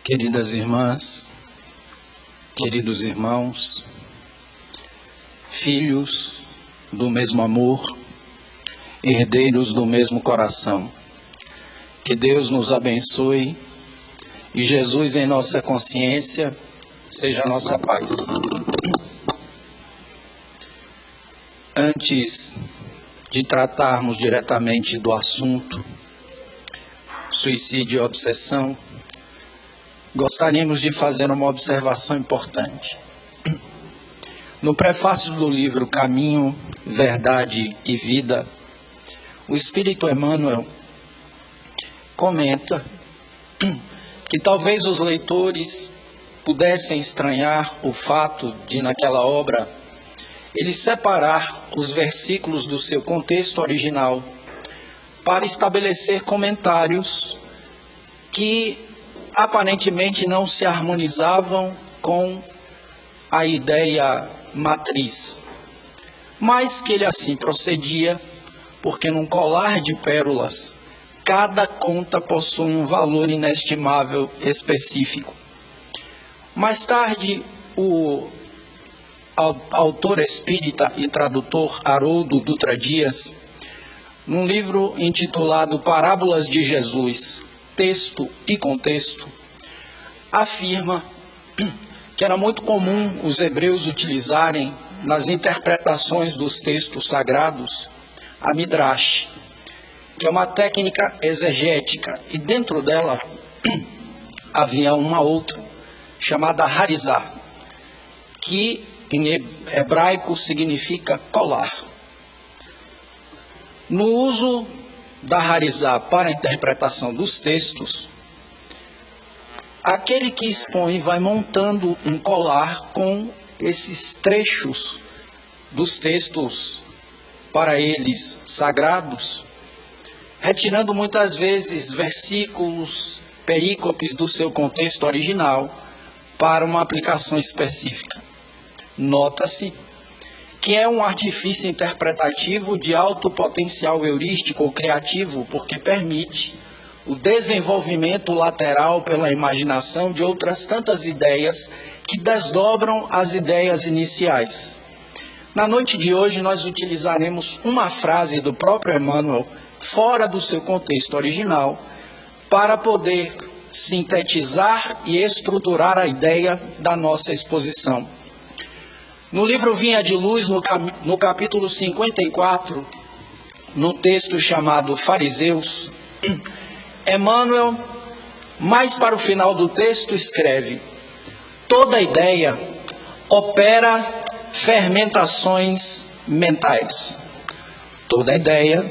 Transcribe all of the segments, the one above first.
Queridas irmãs, queridos irmãos, filhos do mesmo amor, herdeiros do mesmo coração, que Deus nos abençoe e Jesus em nossa consciência seja a nossa paz. Antes de tratarmos diretamente do assunto suicídio e obsessão, gostaríamos de fazer uma observação importante. No prefácio do livro Caminho, Verdade e Vida, o Espírito Emmanuel comenta que talvez os leitores pudessem estranhar o fato de, naquela obra, ele separar os versículos do seu contexto original para estabelecer comentários que aparentemente não se harmonizavam com a ideia matriz, mas que ele assim procedia, porque num colar de pérolas, cada conta possui um valor inestimável específico. Mais tarde, o autor espírita e tradutor Haroldo Dutra Dias, num livro intitulado Parábolas de Jesus, Texto e Contexto, afirma que era muito comum os hebreus utilizarem nas interpretações dos textos sagrados a midrash, que é uma técnica exegética, e dentro dela havia uma outra chamada harizá, que em hebraico significa colar. No uso da harizá para a interpretação dos textos, aquele que expõe vai montando um colar com esses trechos dos textos para eles sagrados, retirando muitas vezes versículos, perícopes do seu contexto original para uma aplicação específica. Nota-se que é um artifício interpretativo de alto potencial heurístico ou criativo, porque permite o desenvolvimento lateral pela imaginação de outras tantas ideias que desdobram as ideias iniciais. Na noite de hoje, nós utilizaremos uma frase do próprio Emmanuel, fora do seu contexto original, para poder sintetizar e estruturar a ideia da nossa exposição. No livro Vinha de Luz, no capítulo 54, no texto chamado Fariseus, Emmanuel, mais para o final do texto, escreve: toda ideia opera fermentações mentais. Toda ideia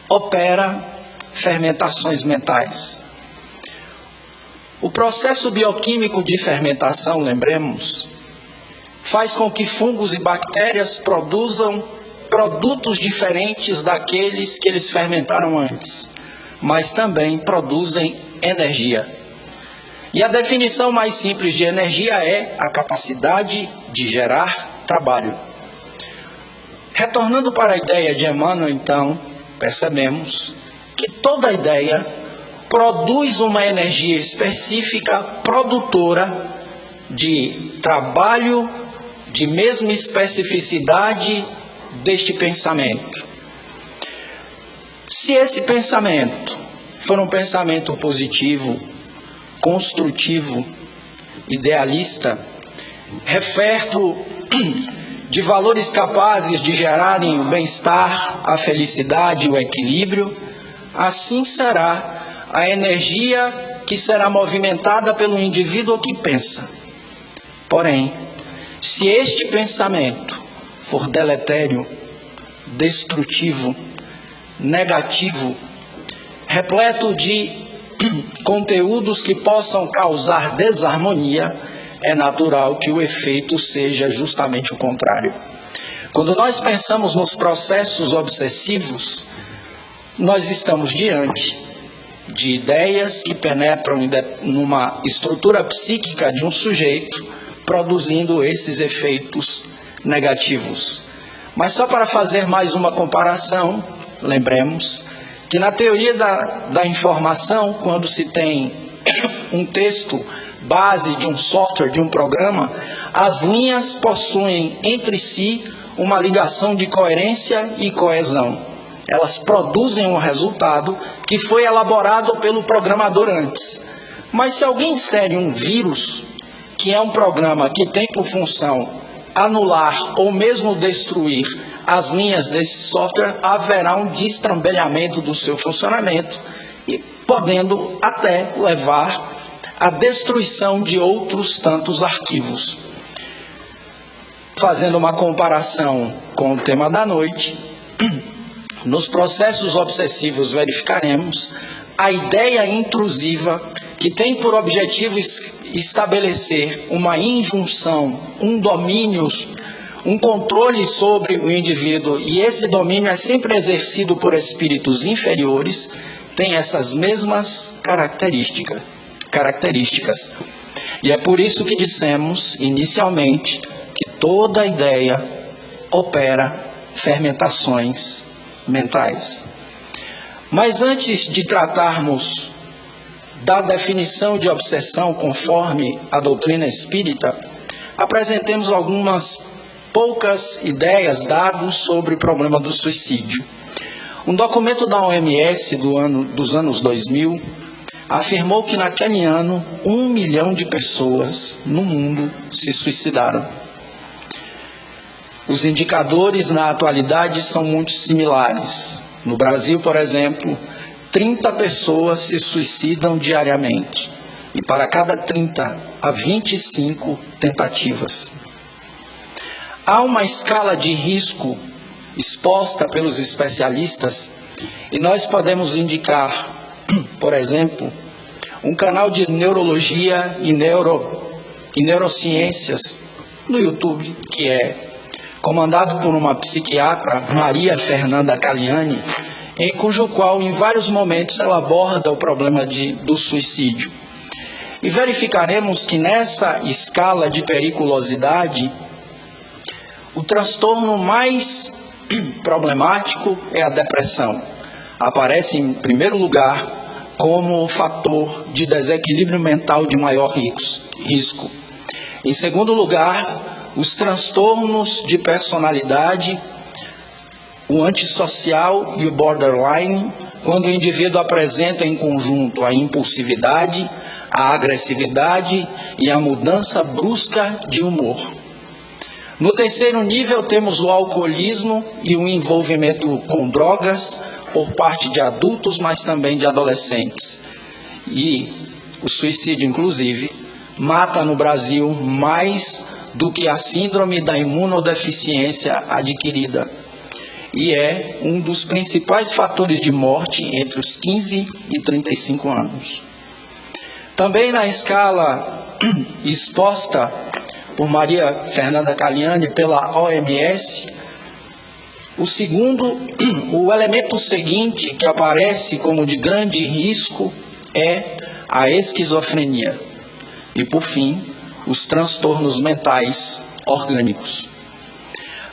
opera fermentações mentais. O processo bioquímico de fermentação, lembremos, faz com que fungos e bactérias produzam produtos diferentes daqueles que eles fermentaram antes, mas também produzem energia. E a definição mais simples de energia é a capacidade de gerar trabalho. Retornando para a ideia de Emmanuel, então, percebemos que toda ideia produz uma energia específica, produtora de trabalho, de mesma especificidade deste pensamento. Se esse pensamento for um pensamento positivo, construtivo, idealista, referto de valores capazes de gerarem o bem-estar, a felicidade, o equilíbrio, assim será a energia que será movimentada pelo indivíduo que pensa. Porém, se este pensamento for deletério, destrutivo, negativo, repleto de conteúdos que possam causar desarmonia, é natural que o efeito seja justamente o contrário. Quando nós pensamos nos processos obsessivos, nós estamos diante de ideias que penetram numa estrutura psíquica de um sujeito, produzindo esses efeitos negativos. Mas só para fazer mais uma comparação, lembremos que na teoria da informação, quando se tem um texto base de um software, de um programa, as linhas possuem entre si uma ligação de coerência e coesão. Elas produzem um resultado que foi elaborado pelo programador antes. Mas se alguém insere um vírus, que é um programa que tem por função anular ou mesmo destruir as linhas desse software, haverá um destrambelhamento do seu funcionamento, e podendo até levar à destruição de outros tantos arquivos. Fazendo uma comparação com o tema da noite, nos processos obsessivos verificaremos a ideia intrusiva que tem por objetivo estabelecer uma injunção, um domínio, um controle sobre o indivíduo, e esse domínio é sempre exercido por espíritos inferiores, tem essas mesmas características. E é por isso que dissemos inicialmente que toda ideia opera fermentações mentais. Mas antes de tratarmos da definição de obsessão conforme a doutrina espírita, apresentemos algumas poucas ideias, dados sobre o problema do suicídio. Um documento da OMS dos anos 2000 afirmou que naquele ano 1 milhão de pessoas no mundo se suicidaram. Os indicadores na atualidade são muito similares. No Brasil, por exemplo, 30 pessoas se suicidam diariamente. E para cada 30, há 25 tentativas. Há uma escala de risco exposta pelos especialistas e nós podemos indicar, por exemplo, um canal de neurologia e neurociências no YouTube, que é comandado por uma psiquiatra, Maria Fernanda Caliani, em cujo qual, em vários momentos, ela aborda o problema do suicídio. E verificaremos que nessa escala de periculosidade, o transtorno mais problemático é a depressão. Aparece em primeiro lugar como o fator de desequilíbrio mental de maior risco. Em segundo lugar, os transtornos de personalidade, o antissocial e o borderline, quando o indivíduo apresenta em conjunto a impulsividade, a agressividade e a mudança brusca de humor. No terceiro nível, temos o alcoolismo e o envolvimento com drogas por parte de adultos, mas também de adolescentes. E o suicídio, inclusive, mata no Brasil mais do que a síndrome da imunodeficiência adquirida. E é um dos principais fatores de morte entre os 15 e 35 anos. Também na escala exposta por Maria Fernanda Caliani pela OMS, o elemento seguinte que aparece como de grande risco é a esquizofrenia. E, por fim, os transtornos mentais orgânicos.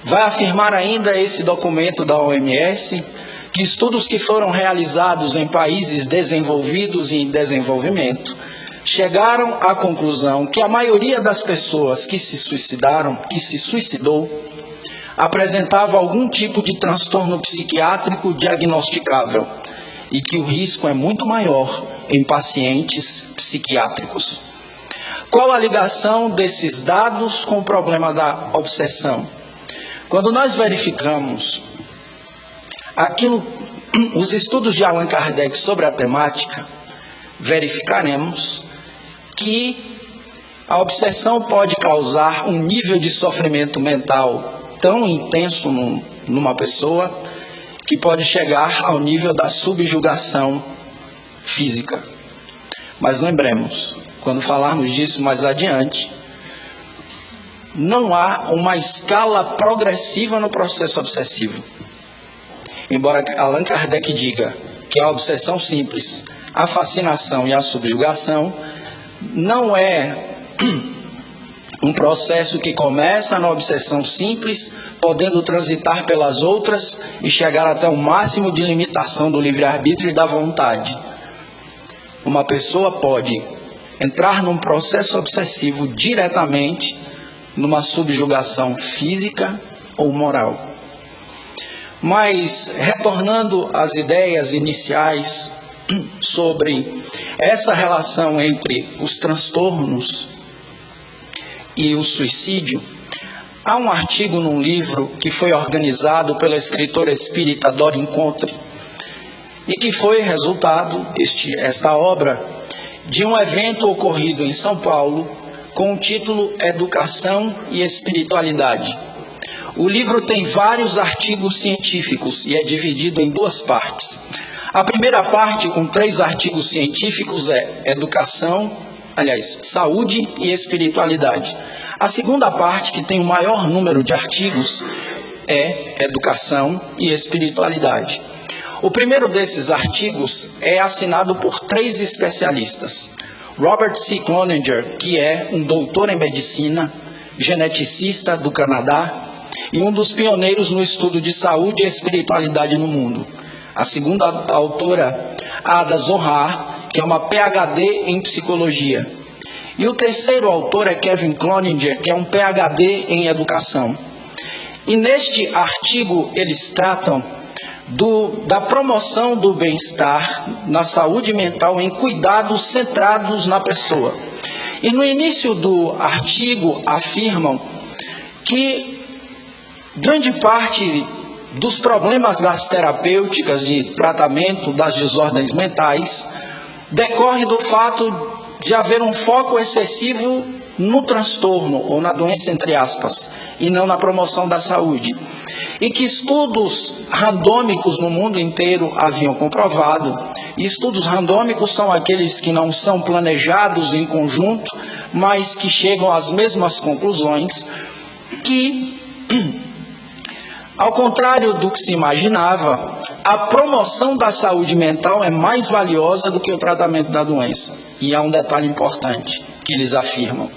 Vai afirmar ainda esse documento da OMS que estudos que foram realizados em países desenvolvidos e em desenvolvimento chegaram à conclusão que a maioria das pessoas que se suicidou, apresentava algum tipo de transtorno psiquiátrico diagnosticável e que o risco é muito maior em pacientes psiquiátricos. Qual a ligação desses dados com o problema da obsessão? Quando nós verificamos os estudos de Allan Kardec sobre a temática, verificaremos que a obsessão pode causar um nível de sofrimento mental tão intenso numa pessoa que pode chegar ao nível da subjugação física. Mas lembremos, quando falarmos disso mais adiante, não há uma escala progressiva no processo obsessivo. Embora Allan Kardec diga que a obsessão simples, a fascinação e a subjugação não é um processo que começa na obsessão simples, podendo transitar pelas outras e chegar até o máximo de limitação do livre-arbítrio e da vontade. uma pessoa pode entrar num processo obsessivo diretamente numa subjugação física ou moral. Mas, retornando às ideias iniciais sobre essa relação entre os transtornos e o suicídio, há um artigo num livro que foi organizado pela escritora espírita Doreen Contre e que foi resultado, esta obra, de um evento ocorrido em São Paulo com o título Educação e Espiritualidade. O livro tem vários artigos científicos e é dividido em duas partes. A primeira parte, com 3 artigos científicos, é saúde e espiritualidade. A segunda parte, que tem o maior número de artigos, é educação e espiritualidade. O primeiro desses artigos é assinado por 3 especialistas. Robert C. Cloninger, que é um doutor em medicina, geneticista do Canadá, e um dos pioneiros no estudo de saúde e espiritualidade no mundo. A segunda autora, Ada Zohar, que é uma PhD em psicologia. E o terceiro autor é Kevin Cloninger, que é um PhD em educação. E neste artigo eles tratam da promoção do bem-estar na saúde mental em cuidados centrados na pessoa. E no início do artigo afirmam que grande parte dos problemas das terapêuticas de tratamento das desordens mentais decorre do fato de haver um foco excessivo no transtorno, ou na doença, entre aspas, e não na promoção da saúde. E que estudos randômicos no mundo inteiro haviam comprovado, e estudos randômicos são aqueles que não são planejados em conjunto, mas que chegam às mesmas conclusões, que, ao contrário do que se imaginava, a promoção da saúde mental é mais valiosa do que o tratamento da doença. E há um detalhe importante que eles afirmam.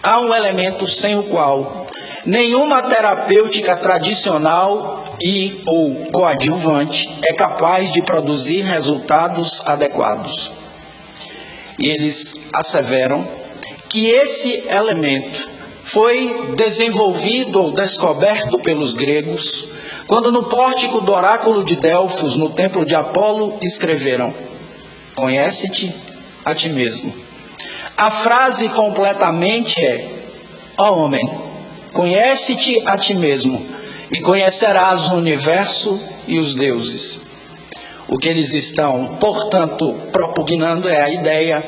Há um elemento sem o qual nenhuma terapêutica tradicional ou coadjuvante é capaz de produzir resultados adequados. E eles asseveram que esse elemento foi desenvolvido ou descoberto pelos gregos quando no pórtico do oráculo de Delfos, no templo de Apolo, escreveram: conhece-te a ti mesmo. A frase completamente é: ó homem, conhece-te a ti mesmo e conhecerás o universo e os deuses. O que eles estão, portanto, propugnando é a ideia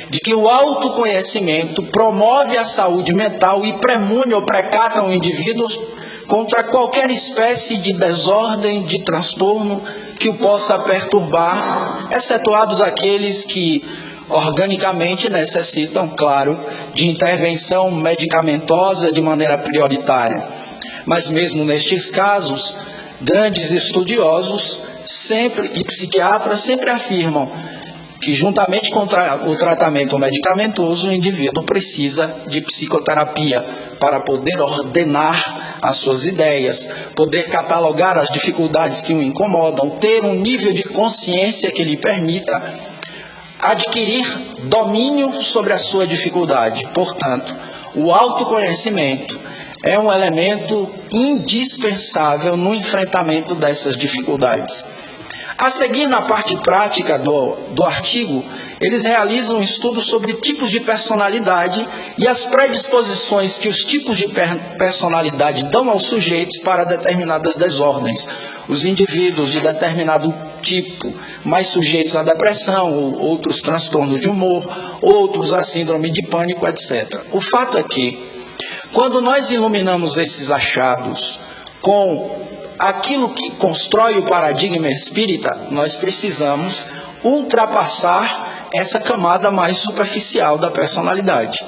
de que o autoconhecimento promove a saúde mental e premune ou precata o indivíduo contra qualquer espécie de desordem, de transtorno que o possa perturbar, excetuados aqueles que organicamente necessitam, claro, de intervenção medicamentosa de maneira prioritária. Mas mesmo nestes casos, grandes estudiosos e psiquiatras sempre afirmam que, juntamente com o tratamento medicamentoso, o indivíduo precisa de psicoterapia para poder ordenar as suas ideias, poder catalogar as dificuldades que o incomodam, ter um nível de consciência que lhe permita adquirir domínio sobre a sua dificuldade. Portanto, o autoconhecimento é um elemento indispensável no enfrentamento dessas dificuldades. A seguir, na parte prática do artigo, eles realizam um estudo sobre tipos de personalidade e as predisposições que os tipos de personalidade dão aos sujeitos para determinadas desordens. Os indivíduos de determinado tipo, mais sujeitos à depressão, ou outros transtornos de humor, outros à síndrome de pânico, etc. O fato é que, quando nós iluminamos esses achados com aquilo que constrói o paradigma espírita, nós precisamos ultrapassar essa camada mais superficial da personalidade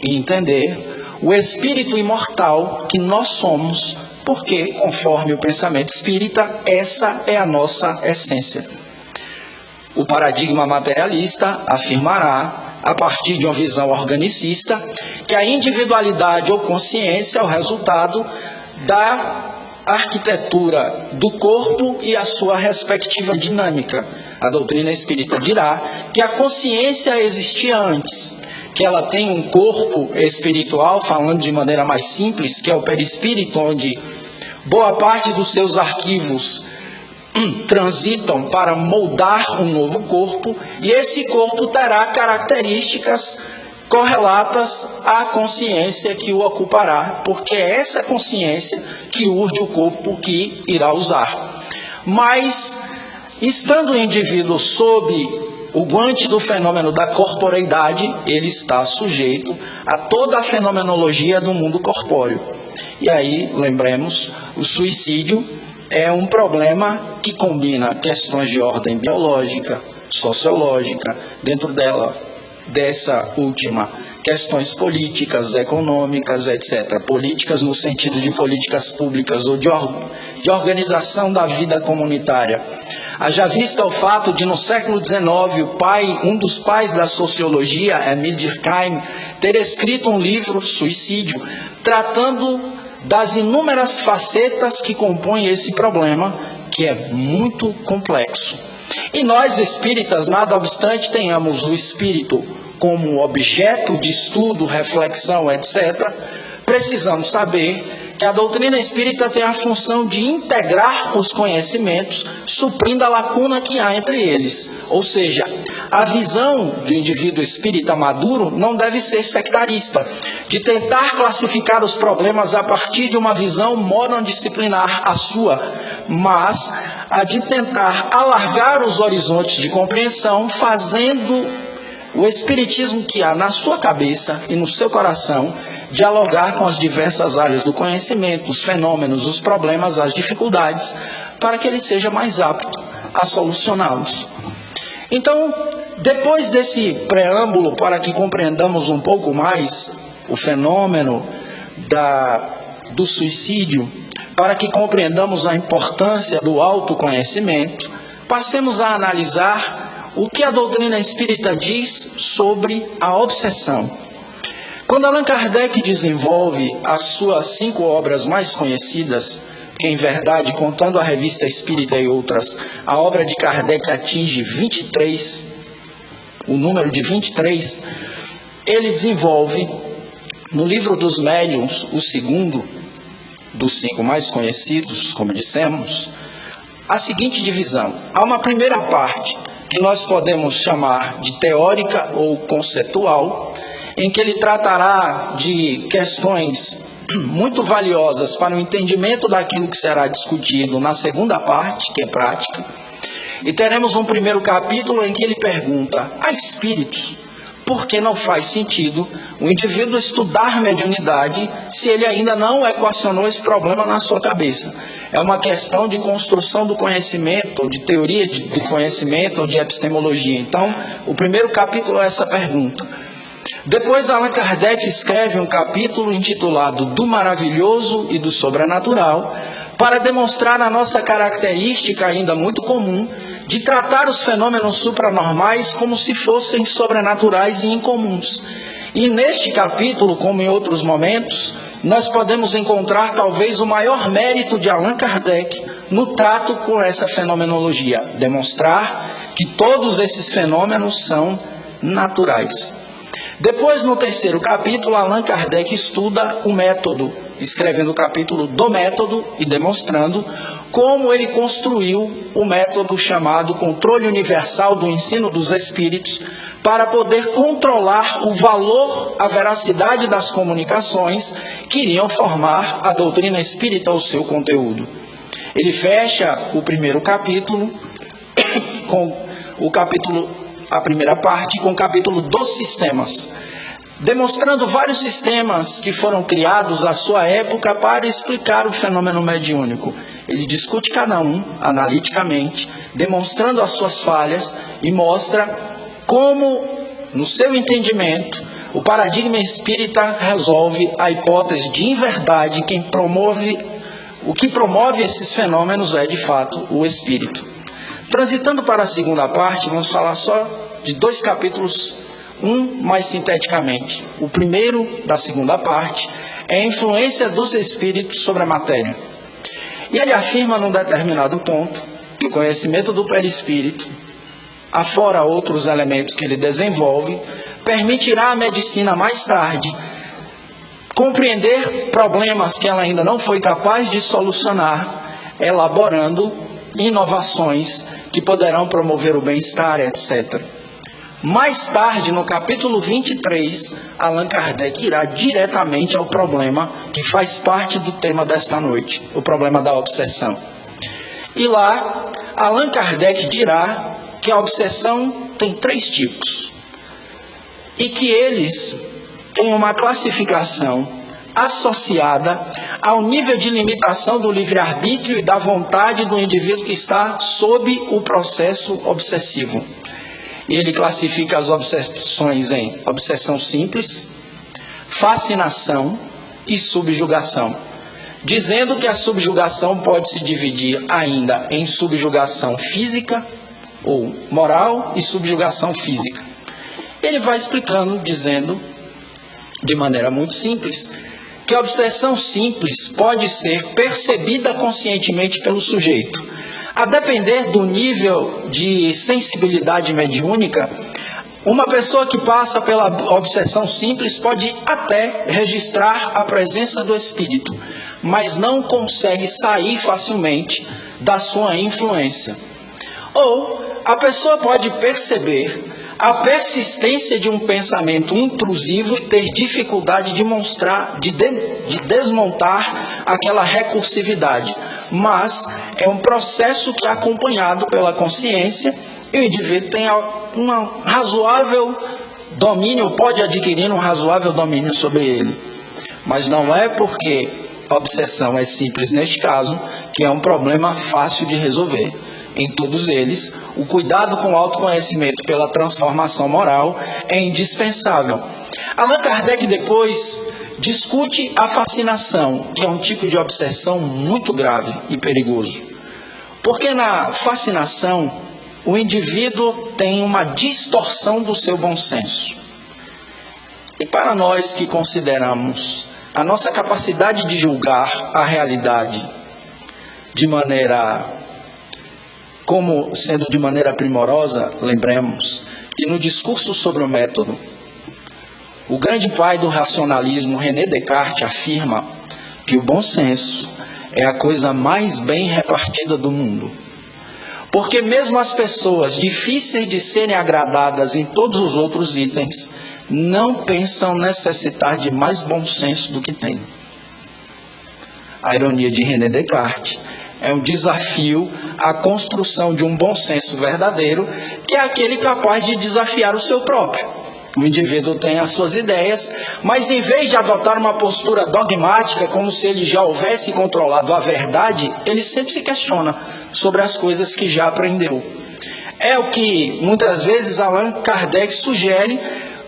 e entender o espírito imortal que nós somos, porque, conforme o pensamento espírita, essa é a nossa essência. O paradigma materialista afirmará, a partir de uma visão organicista, que a individualidade ou consciência é o resultado da arquitetura do corpo e a sua respectiva dinâmica. A doutrina espírita dirá que a consciência existia antes, que ela tem um corpo espiritual, falando de maneira mais simples, que é o perispírito, onde boa parte dos seus arquivos transitam para moldar um novo corpo, e esse corpo terá características correlatas à consciência que o ocupará, porque é essa consciência que urge o corpo que irá usar. Mas, estando o indivíduo sob o guante do fenômeno da corporeidade, ele está sujeito a toda a fenomenologia do mundo corpóreo. E aí, lembremos, o suicídio é um problema que combina questões de ordem biológica, sociológica, dentro dessa última, questões políticas, econômicas, etc. Políticas no sentido de políticas públicas ou de organização da vida comunitária. Haja vista o fato de, no século XIX, um dos pais da sociologia, Emile Durkheim, ter escrito um livro, Suicídio, tratando das inúmeras facetas que compõem esse problema, que é muito complexo. E nós, espíritas, nada obstante tenhamos o espírito como objeto de estudo, reflexão, etc., precisamos saber que a doutrina espírita tem a função de integrar os conhecimentos, suprindo a lacuna que há entre eles. Ou seja, a visão de um indivíduo espírita maduro não deve ser sectarista, de tentar classificar os problemas a partir de uma visão monodisciplinar, a sua, mas a de tentar alargar os horizontes de compreensão, fazendo o espiritismo que há na sua cabeça e no seu coração dialogar com as diversas áreas do conhecimento, os fenômenos, os problemas, as dificuldades, para que ele seja mais apto a solucioná-los. Então, depois desse preâmbulo, para que compreendamos um pouco mais o fenômeno do suicídio, para que compreendamos a importância do autoconhecimento, passemos a analisar o que a doutrina espírita diz sobre a obsessão. Quando Allan Kardec desenvolve as suas 5 obras mais conhecidas, que em verdade, contando a Revista Espírita e outras, a obra de Kardec atinge 23, o número de 23, ele desenvolve no Livro dos Médiuns, o segundo dos 5 mais conhecidos, como dissemos, a seguinte divisão. Há uma primeira parte, que nós podemos chamar de teórica ou conceitual, em que ele tratará de questões muito valiosas para o entendimento daquilo que será discutido na segunda parte, que é prática. E teremos um primeiro capítulo em que ele pergunta a espíritos por que não faz sentido o indivíduo estudar mediunidade se ele ainda não equacionou esse problema na sua cabeça. É uma questão de construção do conhecimento, ou de teoria do conhecimento, ou de epistemologia. Então, o primeiro capítulo é essa pergunta. Depois, Allan Kardec escreve um capítulo intitulado Do Maravilhoso e do Sobrenatural, para demonstrar a nossa característica ainda muito comum de tratar os fenômenos supranormais como se fossem sobrenaturais e incomuns. E neste capítulo, como em outros momentos, nós podemos encontrar talvez o maior mérito de Allan Kardec no trato com essa fenomenologia, demonstrar que todos esses fenômenos são naturais. Depois, no terceiro capítulo, Allan Kardec estuda o método, escrevendo o capítulo do método e demonstrando como ele construiu o método chamado Controle Universal do Ensino dos Espíritos, para poder controlar o valor, a veracidade das comunicações que iriam formar a doutrina espírita ou seu conteúdo. Ele fecha o primeiro capítulo com a primeira parte com o capítulo dos sistemas, demonstrando vários sistemas que foram criados à sua época para explicar o fenômeno mediúnico. Ele discute cada um analiticamente, demonstrando as suas falhas e mostra como, no seu entendimento, o paradigma espírita resolve a hipótese de inverdade. O que promove esses fenômenos é, de fato, o espírito. Transitando para a segunda parte, vamos falar só de 2 capítulos, um mais sinteticamente. O primeiro da segunda parte é a influência dos espíritos sobre a matéria. E ele afirma num determinado ponto que o conhecimento do perispírito afora outros elementos que ele desenvolve, permitirá à medicina mais tarde compreender problemas que ela ainda não foi capaz de solucionar, elaborando inovações que poderão promover o bem-estar, etc. Mais tarde, no capítulo 23, Allan Kardec irá diretamente ao problema que faz parte do tema desta noite, o problema da obsessão. E lá, Allan Kardec dirá que a obsessão tem 3 tipos e que eles têm uma classificação associada ao nível de limitação do livre-arbítrio e da vontade do indivíduo que está sob o processo obsessivo. E ele classifica as obsessões em obsessão simples, fascinação e subjugação, dizendo que a subjugação pode se dividir ainda em subjugação física ou moral e subjugação física. Ele vai explicando, dizendo, de maneira muito simples, que a obsessão simples pode ser percebida conscientemente pelo sujeito. A depender do nível de sensibilidade mediúnica, uma pessoa que passa pela obsessão simples pode até registrar a presença do espírito, mas não consegue sair facilmente da sua influência. Ou a pessoa pode perceber a persistência de um pensamento intrusivo e ter dificuldade de desmontar aquela recursividade. Mas é um processo que é acompanhado pela consciência e o indivíduo tem um razoável domínio, pode adquirir um razoável domínio sobre ele. Mas não é porque a obsessão é simples neste caso que é um problema fácil de resolver. Em todos eles, o cuidado com o autoconhecimento pela transformação moral é indispensável. Allan Kardec depois discute a fascinação, que é um tipo de obsessão muito grave e perigoso. Porque na fascinação, o indivíduo tem uma distorção do seu bom senso. E para nós que consideramos a nossa capacidade de julgar a realidade como sendo de maneira primorosa, lembremos que no discurso sobre o método, o grande pai do racionalismo, René Descartes, afirma que o bom senso é a coisa mais bem repartida do mundo. Porque mesmo as pessoas difíceis de serem agradadas em todos os outros itens, não pensam necessitar de mais bom senso do que têm. A ironia de René Descartes é um desafio à construção de um bom senso verdadeiro, que é aquele capaz de desafiar o seu próprio. O indivíduo tem as suas ideias, mas em vez de adotar uma postura dogmática, como se ele já houvesse controlado a verdade, ele sempre se questiona sobre as coisas que já aprendeu. É o que muitas vezes Allan Kardec sugere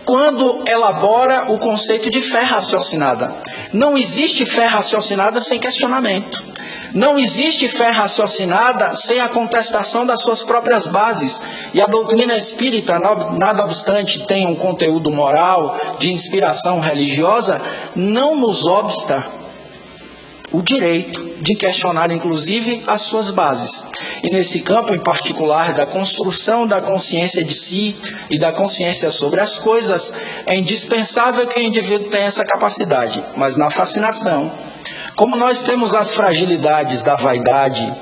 quando elabora o conceito de fé raciocinada. Não existe fé raciocinada sem questionamento. Não existe fé raciocinada sem a contestação das suas próprias bases. E a doutrina espírita, nada obstante tem um conteúdo moral, de inspiração religiosa, não nos obsta o direito de questionar, inclusive, as suas bases. E nesse campo, em particular, da construção da consciência de si e da consciência sobre as coisas, é indispensável que o indivíduo tenha essa capacidade. Mas na fascinação, como nós temos as fragilidades da vaidade,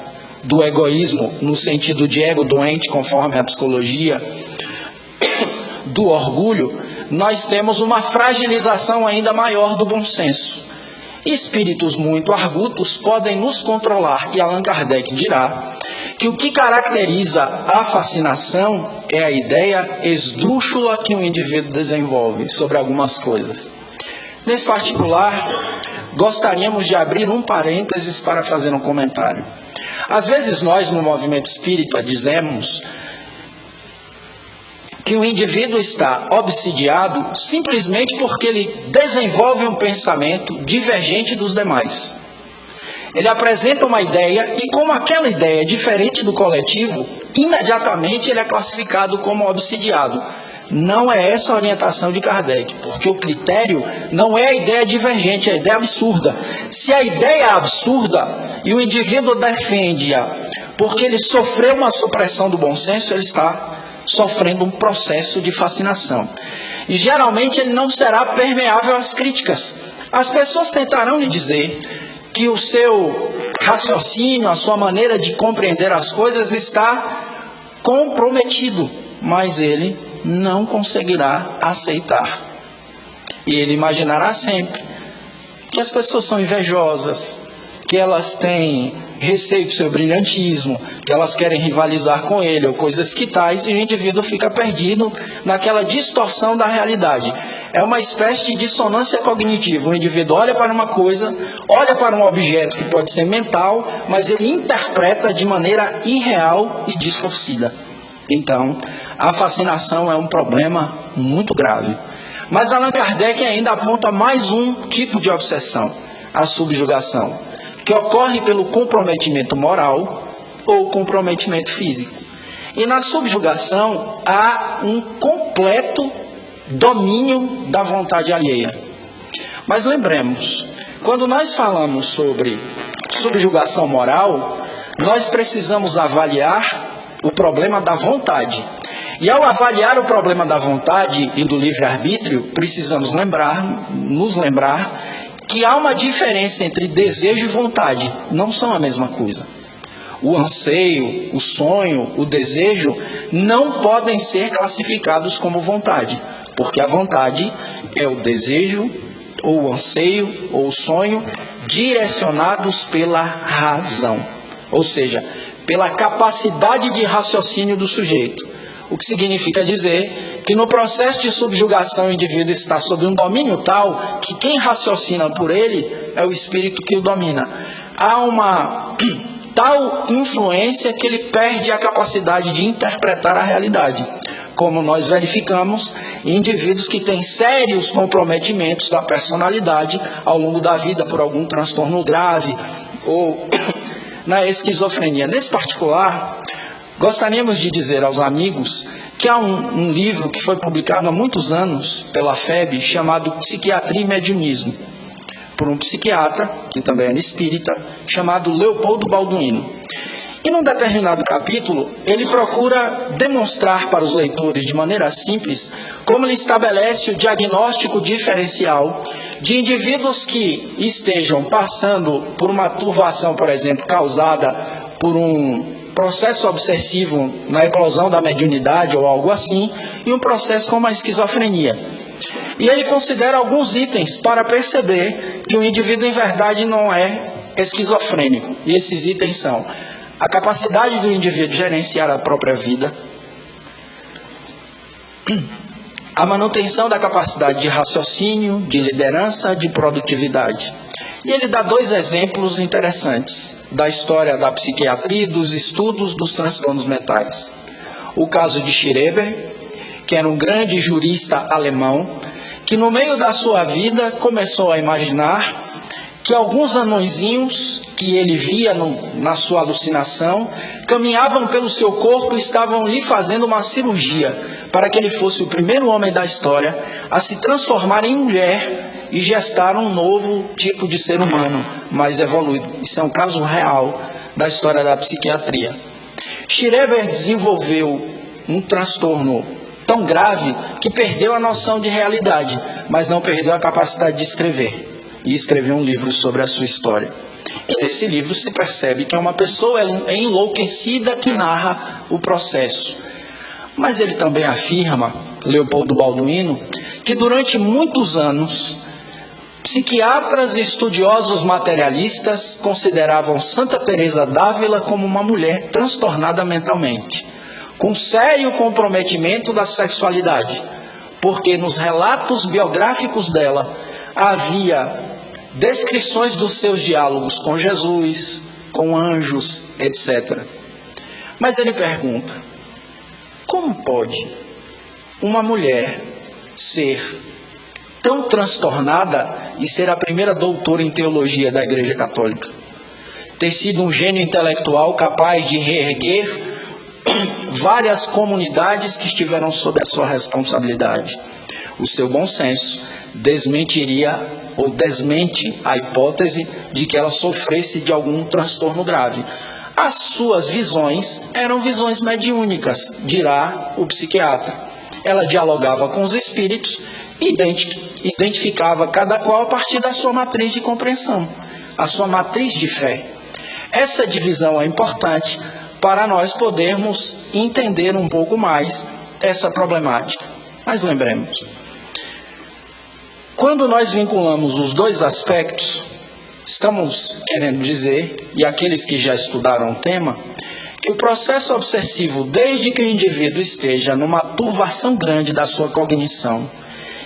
do egoísmo, no sentido de ego doente, conforme a psicologia, do orgulho, nós temos uma fragilização ainda maior do bom senso. Espíritos muito argutos podem nos controlar, e Allan Kardec dirá que o que caracteriza a fascinação é a ideia esdrúxula que o indivíduo desenvolve sobre algumas coisas. Nesse particular, gostaríamos de abrir um parênteses para fazer um comentário. Às vezes nós, no movimento espírita, dizemos que o indivíduo está obsidiado simplesmente porque ele desenvolve um pensamento divergente dos demais. Ele apresenta uma ideia e, como aquela ideia é diferente do coletivo, imediatamente ele é classificado como obsidiado. Não é essa a orientação de Kardec, porque o critério não é a ideia divergente, é a ideia absurda. Se a ideia é absurda e o indivíduo defende-a porque ele sofreu uma supressão do bom senso, ele está sofrendo um processo de fascinação. E geralmente ele não será permeável às críticas. As pessoas tentarão lhe dizer que o seu raciocínio, a sua maneira de compreender as coisas está comprometido, mas ele não conseguirá aceitar. E ele imaginará sempre que as pessoas são invejosas, que elas têm receio do seu brilhantismo, que elas querem rivalizar com ele, ou coisas que tais, e o indivíduo fica perdido naquela distorção da realidade. É uma espécie de dissonância cognitiva. O indivíduo olha para uma coisa, olha para um objeto que pode ser mental, mas ele interpreta de maneira irreal e distorcida. Então, a fascinação é um problema muito grave. Mas Allan Kardec ainda aponta mais um tipo de obsessão, a subjugação, que ocorre pelo comprometimento moral ou comprometimento físico. E na subjugação há um completo domínio da vontade alheia. Mas lembremos, quando nós falamos sobre subjugação moral, nós precisamos avaliar o problema da vontade. E ao avaliar o problema da vontade e do livre-arbítrio, precisamos nos lembrar que há uma diferença entre desejo e vontade. Não são a mesma coisa. O anseio, o sonho, o desejo não podem ser classificados como vontade, porque a vontade é o desejo, ou o anseio, ou o sonho, direcionados pela razão, ou seja, pela capacidade de raciocínio do sujeito. O que significa dizer que no processo de subjugação o indivíduo está sob um domínio tal que quem raciocina por ele é o espírito que o domina. Há uma tal influência que ele perde a capacidade de interpretar a realidade, como nós verificamos em indivíduos que têm sérios comprometimentos da personalidade ao longo da vida por algum transtorno grave ou na esquizofrenia. Nesse particular, gostaríamos de dizer aos amigos que há um livro que foi publicado há muitos anos pela FEB, chamado Psiquiatria e Mediunismo, por um psiquiatra, que também era espírita, chamado Leopoldo Balduino. E num determinado capítulo, ele procura demonstrar para os leitores, de maneira simples, como ele estabelece o diagnóstico diferencial de indivíduos que estejam passando por uma turvação, por exemplo, causada por um processo obsessivo na eclosão da mediunidade ou algo assim, e um processo como a esquizofrenia. E ele considera alguns itens para perceber que o indivíduo em verdade não é esquizofrênico. E esses itens são a capacidade do indivíduo de gerenciar a própria vida, a manutenção da capacidade de raciocínio, de liderança, de produtividade. E ele dá dois exemplos interessantes da história da psiquiatria e dos estudos dos transtornos mentais. O caso de Schreber, que era um grande jurista alemão, que no meio da sua vida começou a imaginar que alguns anõezinhos que ele via na sua alucinação caminhavam pelo seu corpo e estavam lhe fazendo uma cirurgia para que ele fosse o primeiro homem da história a se transformar em mulher e gestar um novo tipo de ser humano, mais evoluído. Isso é um caso real da história da psiquiatria. Schreber desenvolveu um transtorno tão grave que perdeu a noção de realidade, mas não perdeu a capacidade de escrever. E escreveu um livro sobre a sua história. E nesse livro se percebe que é uma pessoa enlouquecida que narra o processo. Mas ele também afirma, Leopoldo Balduino, que durante muitos anos, psiquiatras e estudiosos materialistas consideravam Santa Teresa d'Ávila como uma mulher transtornada mentalmente, com sério comprometimento da sexualidade, porque nos relatos biográficos dela havia descrições dos seus diálogos com Jesus, com anjos, etc. Mas ele pergunta, como pode uma mulher ser tão transtornada e ser a primeira doutora em teologia da Igreja Católica? Ter sido um gênio intelectual capaz de reerguer várias comunidades que estiveram sob a sua responsabilidade. O seu bom senso desmentiria ou desmente a hipótese de que ela sofresse de algum transtorno grave. As suas visões eram visões mediúnicas, dirá o psiquiatra. Ela dialogava com os espíritos, identificava cada qual a partir da sua matriz de compreensão, a sua matriz de fé. Essa divisão é importante para nós podermos entender um pouco mais essa problemática. Mas lembremos, quando nós vinculamos os dois aspectos, estamos querendo dizer, e aqueles que já estudaram o tema, que o processo obsessivo, desde que o indivíduo esteja numa turvação grande da sua cognição,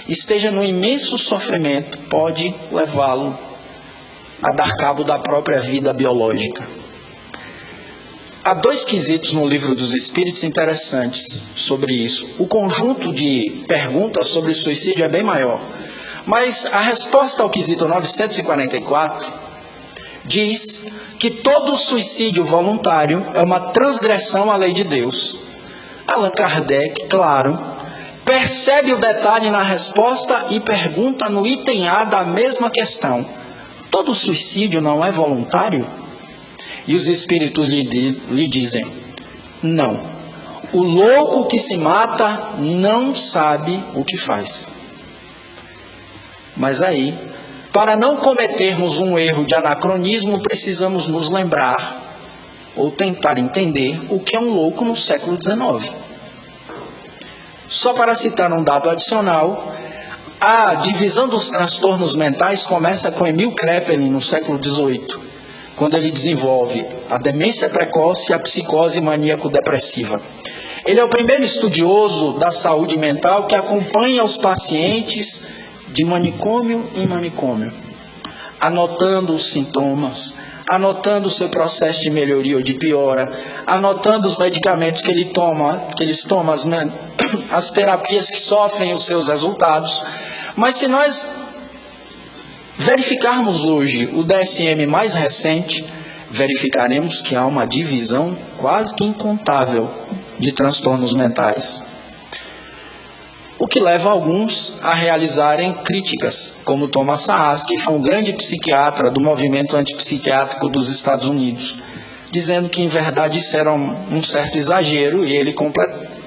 esteja no imenso sofrimento, pode levá-lo a dar cabo da própria vida biológica. Há dois quesitos no Livro dos Espíritos interessantes sobre isso. O conjunto de perguntas sobre o suicídio é bem maior. Mas a resposta ao quesito 944 diz que todo suicídio voluntário é uma transgressão à lei de Deus. Allan Kardec, claro, percebe o detalhe na resposta e pergunta no item A da mesma questão: todo suicídio não é voluntário? E os espíritos lhe dizem: não. O louco que se mata não sabe o que faz. Mas aí, para não cometermos um erro de anacronismo, precisamos nos lembrar ou tentar entender o que é um louco no século XIX. Só para citar um dado adicional, a divisão dos transtornos mentais começa com Emil Kraepelin no século XVIII, quando ele desenvolve a demência precoce e a psicose maníaco-depressiva. Ele é o primeiro estudioso da saúde mental que acompanha os pacientes de manicômio em manicômio, anotando os sintomas, anotando o seu processo de melhoria ou de piora, anotando os medicamentos que eles tomam, as terapias que sofrem os seus resultados. Mas se nós verificarmos hoje o DSM mais recente, verificaremos que há uma divisão quase que incontável de transtornos mentais. O que leva alguns a realizarem críticas, como Thomas Szasz, que foi um grande psiquiatra do movimento antipsiquiátrico dos Estados Unidos, dizendo que, em verdade, isso era um certo exagero, e ele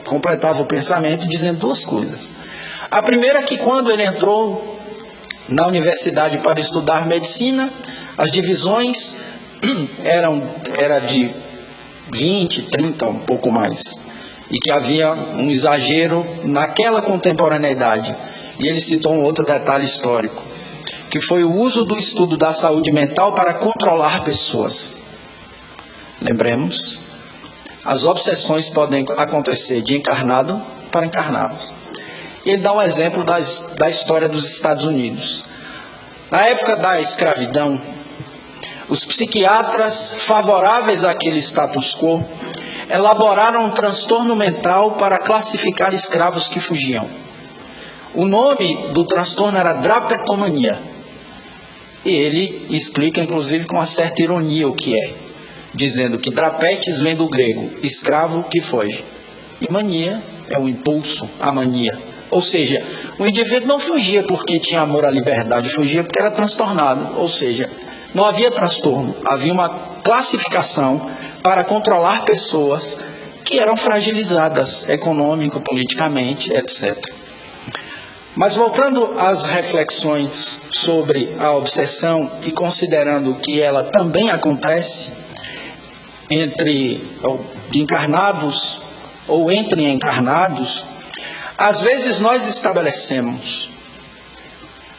completava o pensamento dizendo duas coisas. A primeira é que, quando ele entrou na universidade para estudar medicina, as divisões eram de 20, 30, um pouco mais. E que havia um exagero naquela contemporaneidade. E ele citou um outro detalhe histórico, que foi o uso do estudo da saúde mental para controlar pessoas. Lembremos, as obsessões podem acontecer de encarnado para encarnados. Ele dá um exemplo da história dos Estados Unidos. Na época da escravidão, os psiquiatras favoráveis àquele status quo elaboraram um transtorno mental para classificar escravos que fugiam. O nome do transtorno era drapetomania. E ele explica, inclusive, com uma certa ironia o que é, dizendo que drapetes vem do grego, escravo que foge. E mania é o impulso, a mania. Ou seja, o indivíduo não fugia porque tinha amor à liberdade, fugia porque era transtornado. Ou seja, não havia transtorno, havia uma classificação para controlar pessoas que eram fragilizadas econômico, politicamente, etc. Mas voltando às reflexões sobre a obsessão e considerando que ela também acontece entre encarnados ou entre encarnados, às vezes nós estabelecemos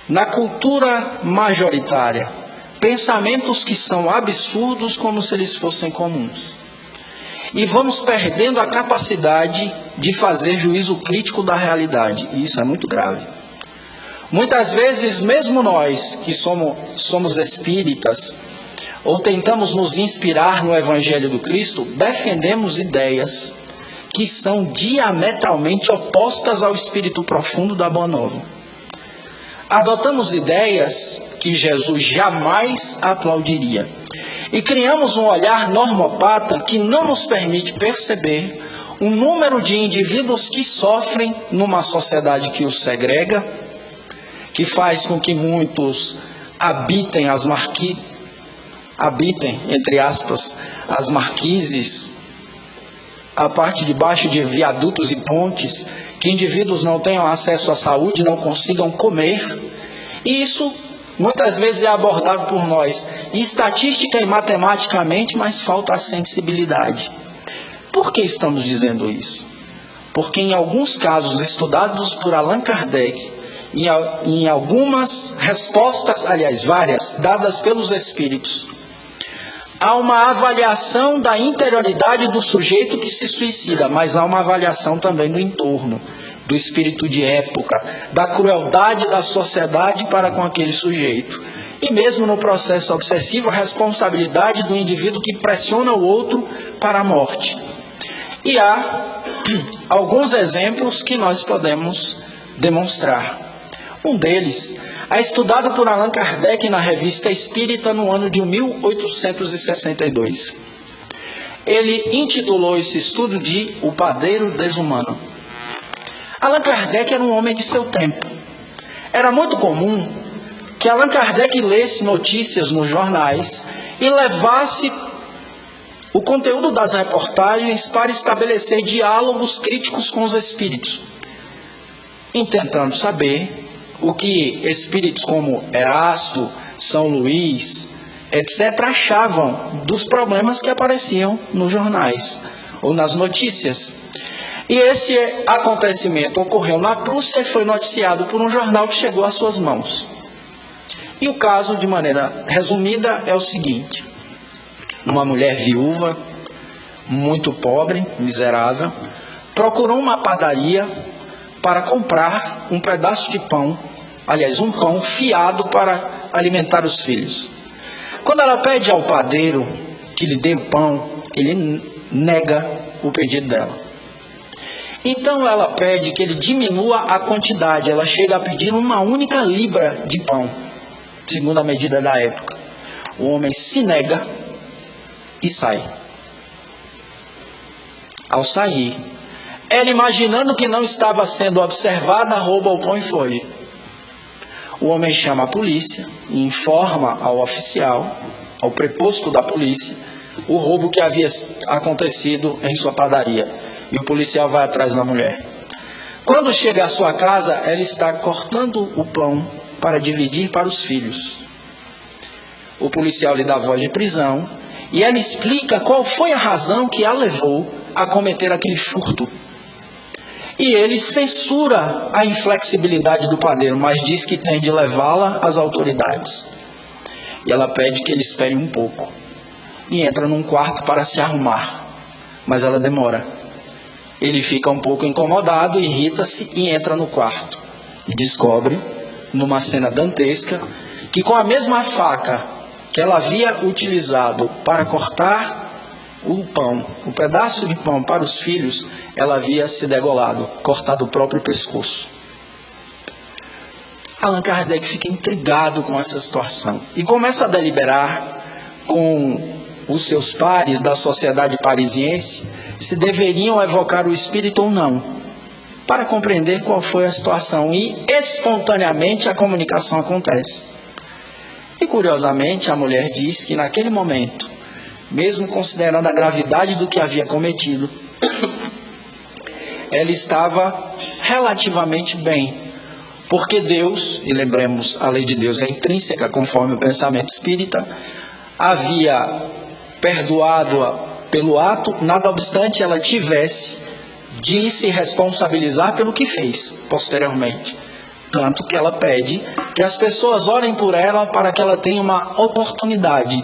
na cultura majoritária pensamentos que são absurdos como se eles fossem comuns. E vamos perdendo a capacidade de fazer juízo crítico da realidade. E isso é muito grave. Muitas vezes, mesmo nós que somos espíritas, ou tentamos nos inspirar no Evangelho do Cristo, defendemos ideias que são diametralmente opostas ao espírito profundo da Boa Nova. Adotamos ideias que Jesus jamais aplaudiria. E criamos um olhar normopata que não nos permite perceber o número de indivíduos que sofrem numa sociedade que os segrega, que faz com que muitos habitem, entre aspas, as marquises, a parte de baixo de viadutos e pontes, que indivíduos não tenham acesso à saúde, não consigam comer. E isso muitas vezes é abordado por nós, estatística e matematicamente, mas falta a sensibilidade. Por que estamos dizendo isso? Porque em alguns casos estudados por Allan Kardec, em algumas respostas, aliás, várias, dadas pelos espíritos, há uma avaliação da interioridade do sujeito que se suicida, mas há uma avaliação também do entorno, do espírito de época, da crueldade da sociedade para com aquele sujeito. E mesmo no processo obsessivo, a responsabilidade do indivíduo que pressiona o outro para a morte. E há alguns exemplos que nós podemos demonstrar. Um deles é estudado por Allan Kardec na Revista Espírita no ano de 1862. Ele intitulou esse estudo de O Padeiro Desumano. Allan Kardec era um homem de seu tempo. Era muito comum que Allan Kardec lesse notícias nos jornais e levasse o conteúdo das reportagens para estabelecer diálogos críticos com os espíritos, tentando saber o que espíritos como Erasto, São Luís, etc., achavam dos problemas que apareciam nos jornais ou nas notícias. E esse acontecimento ocorreu na Prússia e foi noticiado por um jornal que chegou às suas mãos. E o caso, de maneira resumida, é o seguinte: uma mulher viúva, muito pobre, miserável, procurou uma padaria para comprar um pedaço de pão, aliás, um pão fiado para alimentar os filhos. Quando ela pede ao padeiro que lhe dê o pão, ele nega o pedido dela. Então ela pede que ele diminua a quantidade. Ela chega a pedir uma única libra de pão, segundo a medida da época. O homem se nega e sai. Ao sair, ela, imaginando que não estava sendo observada, rouba o pão e foge. O homem chama a polícia e informa ao oficial, ao preposto da polícia, o roubo que havia acontecido em sua padaria. E o policial vai atrás da mulher. Quando chega à sua casa, ela está cortando o pão para dividir para os filhos. O policial lhe dá voz de prisão e ela explica qual foi a razão que a levou a cometer aquele furto. E ele censura a inflexibilidade do padeiro, mas diz que tem de levá-la às autoridades. E ela pede que ele espere um pouco. E entra num quarto para se arrumar. Mas ela demora. Ele fica um pouco incomodado, irrita-se e entra no quarto. E descobre, numa cena dantesca, que com a mesma faca que ela havia utilizado para cortar o pão, o pedaço de pão para os filhos, ela havia se degolado, cortado o próprio pescoço. Allan Kardec fica intrigado com essa situação e começa a deliberar com os seus pares da sociedade parisiense se deveriam evocar o espírito ou não, para compreender qual foi a situação, e espontaneamente a comunicação acontece. E curiosamente a mulher diz que naquele momento, mesmo considerando a gravidade do que havia cometido, ela estava relativamente bem, porque Deus, e lembremos, a lei de Deus é intrínseca conforme o pensamento espírita, havia perdoado-a pelo ato, nada obstante ela tivesse de se responsabilizar pelo que fez posteriormente. Tanto que ela pede que as pessoas orem por ela para que ela tenha uma oportunidade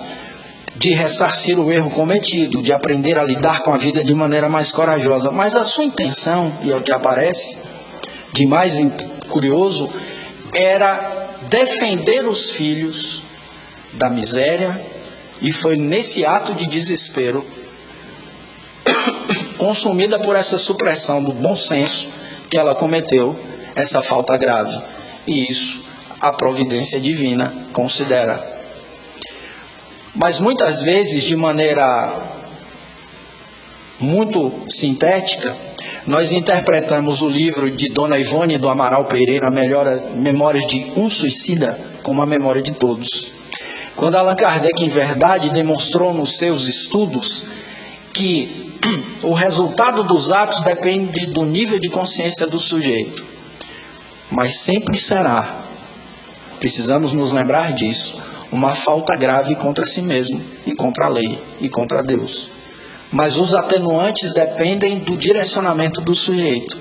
de ressarcir o erro cometido, de aprender a lidar com a vida de maneira mais corajosa. Mas a sua intenção, e é o que aparece de mais curioso, era defender os filhos da miséria, e foi nesse ato de desespero, consumida por essa supressão do bom senso, que ela cometeu essa falta grave. E isso a providência divina considera. Mas muitas vezes, de maneira muito sintética, nós interpretamos o livro de Dona Ivone do Amaral Pereira, Memórias de um Suicida, como a memória de todos. Quando Allan Kardec, em verdade, demonstrou nos seus estudos que o resultado dos atos depende do nível de consciência do sujeito, mas sempre será, precisamos nos lembrar disso, uma falta grave contra si mesmo, e contra a lei, e contra Deus. Mas os atenuantes dependem do direcionamento do sujeito,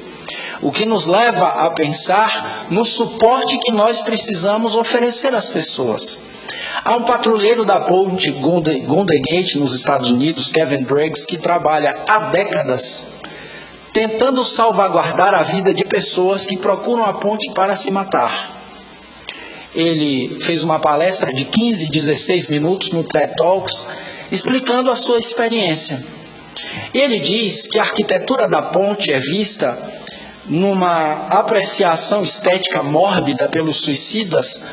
o que nos leva a pensar no suporte que nós precisamos oferecer às pessoas. Há um patrulheiro da ponte Golden Gate, nos Estados Unidos, Kevin Briggs, que trabalha há décadas tentando salvaguardar a vida de pessoas que procuram a ponte para se matar. Ele fez uma palestra de 15, 16 minutos no TED Talks, explicando a sua experiência. Ele diz que a arquitetura da ponte é vista numa apreciação estética mórbida pelos suicidas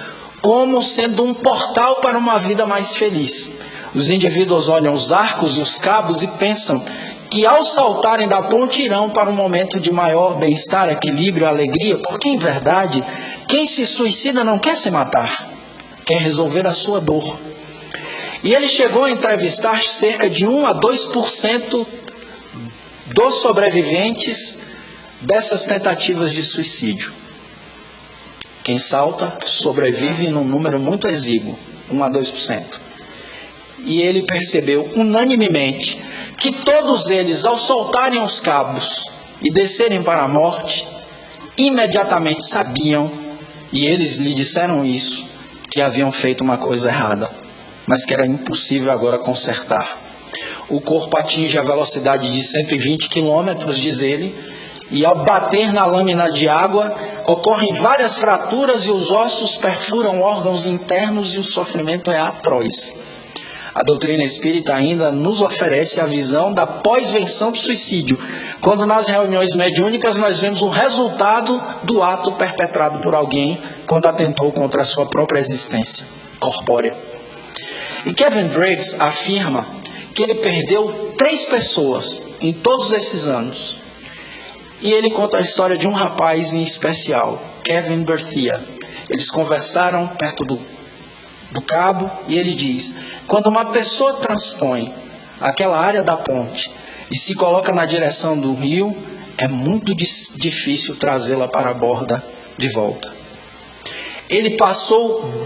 como sendo um portal para uma vida mais feliz. Os indivíduos olham os arcos e os cabos e pensam que ao saltarem da ponte irão para um momento de maior bem-estar, equilíbrio, alegria, porque em verdade quem se suicida não quer se matar, quer resolver a sua dor. E ele chegou a entrevistar cerca de 1 a 2% dos sobreviventes dessas tentativas de suicídio. Quem salta sobrevive num número muito exíguo, 1 a 2%. E ele percebeu unanimemente que todos eles, ao soltarem os cabos e descerem para a morte, imediatamente sabiam, e eles lhe disseram isso, que haviam feito uma coisa errada, mas que era impossível agora consertar. O corpo atinge a velocidade de 120 km, diz ele, e ao bater na lâmina de água, ocorrem várias fraturas e os ossos perfuram órgãos internos e o sofrimento é atroz. A doutrina espírita ainda nos oferece a visão da pós-venção do suicídio, quando nas reuniões mediúnicas nós vemos o resultado do ato perpetrado por alguém quando atentou contra a sua própria existência corpórea. E Kevin Briggs afirma que ele perdeu 3 pessoas em todos esses anos. E ele conta a história de um rapaz em especial, Kevin Berthia. Eles conversaram perto do cabo e ele diz: quando uma pessoa transpõe aquela área da ponte e se coloca na direção do rio, é muito difícil trazê-la para a borda de volta. Ele passou